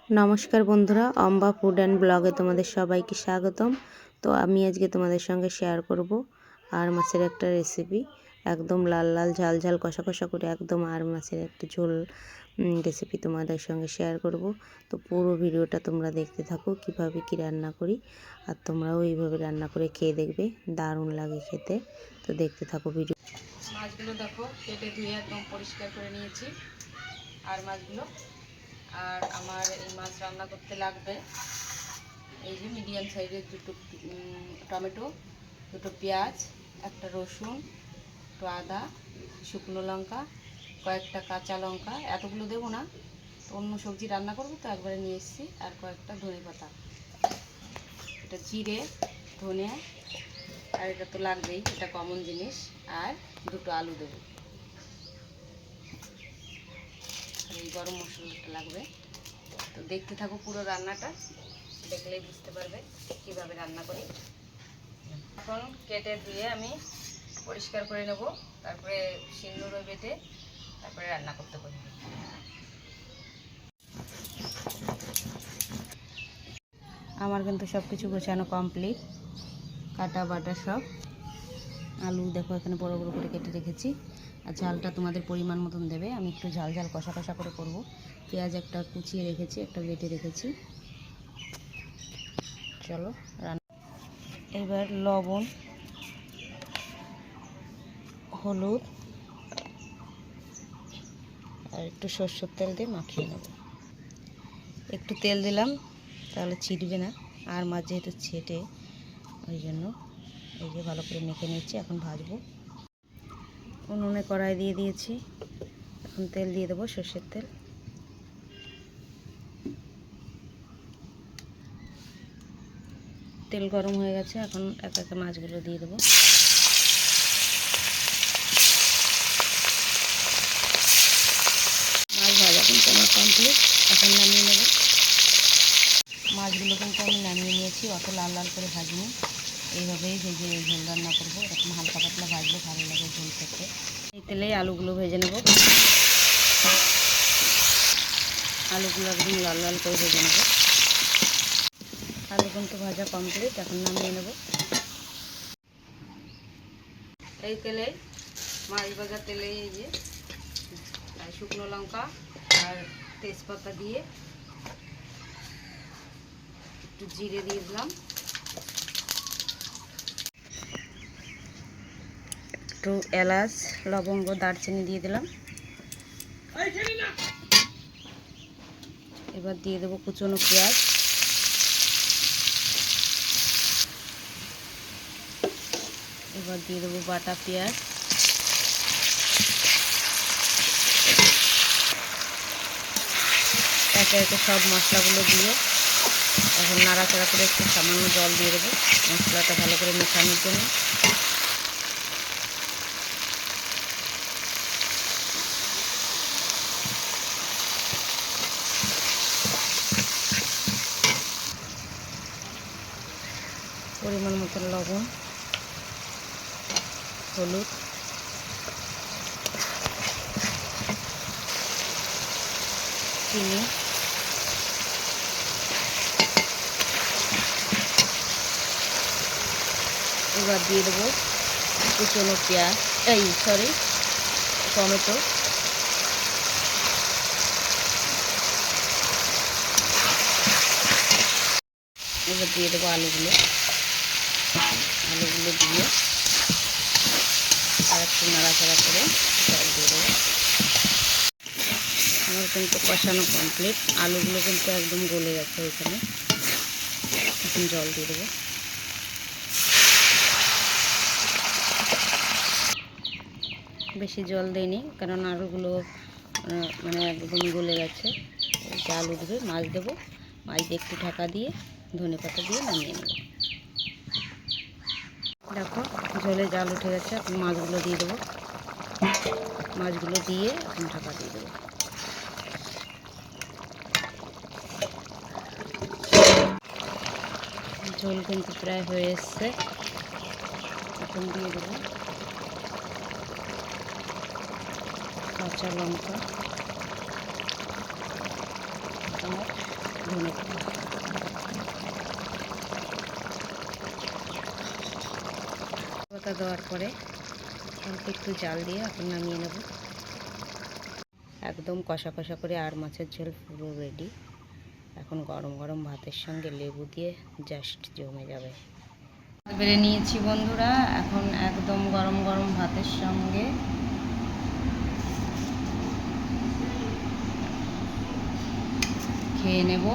নমস্কার বন্ধুরা, Amba food and ব্লগে তোমাদের সবাইকে স্বাগতম। তো আমি আজকে তোমাদের সঙ্গে শেয়ার করব আর মাছের একটা রেসিপি। একদম লাল লাল ঝাল ঝাল কষা কষা করে একদম আর মাছের একটা ঝোল রেসিপি তোমাদের সঙ্গে শেয়ার করব। তো পুরো ভিডিওটা তোমরা দেখতে থাকো কিভাবে কি রান্না করি, আর তোমরাও এইভাবে রান্না করে খেয়ে দেখবে, দারুণ লাগে খেতে। তো দেখতে থাকো ভিডিও। মাছগুলো দেখো কেটে ধুয়ে একদম পরিষ্কার করে নিয়েছি। আর মাছগুলো আর আমার এই মাছ রান্না করতে লাগবে এই যে মিডিয়াম সাইজের দুটো টমেটো, দুটো পেঁয়াজ, একটা রসুন, একটু আদা, শুকনো লঙ্কা, কয়েকটা কাঁচা লঙ্কা। এতগুলো দেবো না, তো অন্য সবজি রান্না করবো তো একবারে নিয়ে এসেছি। আর কয়েকটা ধনে পাতা, এটা জিরে, ধনে, আর এটা তো লাগবেই, এটা কমন জিনিস। আর দুটো আলু দেবো, আর এই গরম মশলাটা লাগবে। তো দেখতে থাকো পুরো রান্নাটা, দেখলেই বুঝতে পারবে কিভাবে রান্না করি। এখন কেটে ধুয়ে আমি পরিষ্কার করে নেব, তারপরে সিন্দুরে বেটে তারপরে রান্না করতে পারি। আমার কিন্তু সব কিছু গোছানো কমপ্লিট, কাটা বাটা সব। আলু দেখো এখানে বড় বড় করে কেটে রেখেছি। আর ঝালটা তোমাদের পরিমাণ মতন দেবে, আমি একটু ঝাল ঝাল কষা কষা করে করব। পেঁয়াজ একটা কুচিয়ে রেখেছি, একটা বেটে রেখেছি। চলো রান্না। এবার লবণ, হলুদ আর একটু সরষের তেল দিয়ে মাখিয়ে নেব। একটু তেল দিলাম তাহলে ছিটবে না, আর মাছ যেহেতু ছেটে, ওই জন্য এই যে ভালো করে মেখে নিচ্ছি। এখন ভাজবো। উনুনে কড়াই দিয়ে দিয়েছি, এখন তেল দিয়ে দেবো, সরষের তেল। তেল গরম হয়ে গেছে, এখন একে একে মাছগুলো দিয়ে দেবো। মাছ ভাজা কিন্তু আমার কমপ্লিট, এখন নামিয়ে নেব। মাছগুলো কিন্তু আমি নামিয়ে নিয়েছি, অত লাল লাল করে ভাজিনি, এইভাবেই ভেজে ঝোল রান্না করবো। এরকম হালকা পাতলা ভাজলে ভালো লাগে ঝোল খেতে। এই তেলেই আলুগুলো ভেজে নেব, আলুগুলো একদম লাল লাল করে ভেজে নেব। আলু কিন্তু ভাজা কমপ্লিট, এখন নামিয়ে নেব। এই তেলে, মাছ ভাজা তেলে এই যে শুকনো লঙ্কা আর তেজপাতা দিয়ে একটু জিরে দিয়ে দিলাম, একটু এলাচ, লবঙ্গ, দারচিনি দিয়ে দিলাম। এবার দিয়ে দেবো কুচনো পেঁয়াজ, এবার দিয়ে দেবো বাটা পেঁয়াজ, একে একে সব মশলাগুলো দিয়ে এখন নাড়াচাড়া করে একটু সামান্য জল দিয়ে দেবো মশলাটা ভালো করে মেশানোর জন্য। পরিমাণ মতো লবণ, হলুদ, চিনি, এবার দিয়ে দেবো কুচনো পেঁয়াজ, টমেটো, এবার দিয়ে দেবো আলুগুলো দিয়ে আর একটু নাড়াচাড়া করে জল দিয়ে দেবো। আমার কিন্তু কষানো কমপ্লিট, আলুগুলো কিন্তু একদম গলে গেছে এখানে। এখন জল দিয়ে দেবো। বেশি জল দিইনি, কারণ আলুগুলো মানে একদম গলে গেছে। যে আলু দেবে, মাছ দেবো, মাছ দিয়ে একটু ঢাকা দিয়ে ধনেপাতা দিয়ে নামিয়ে নেব। দেখো জলে জাল উঠে গেছে, এখন মাছগুলো দিয়ে দেবো। মাছগুলো দিয়ে এখন ঢাকা দিয়ে দেবো। ঝোল কিন্তু প্রায় হয়ে এসছে, এখন দিয়ে দেবো কাঁচা লঙ্কা আর ধনে পাতা। পাতা দেওয়ার পরে অল্প একটু জাল দিয়ে এখন নামিয়ে নেব। একদম কষা কষা করে আর মাছের ঝোল পুরো রেডি। এখন গরম গরম ভাতের সঙ্গে লেবু দিয়ে জাস্ট জমে যাবে। বেড়ে নিয়েছি বন্ধুরা, এখন একদম গরম গরম ভাতের সঙ্গে খেয়ে নেব।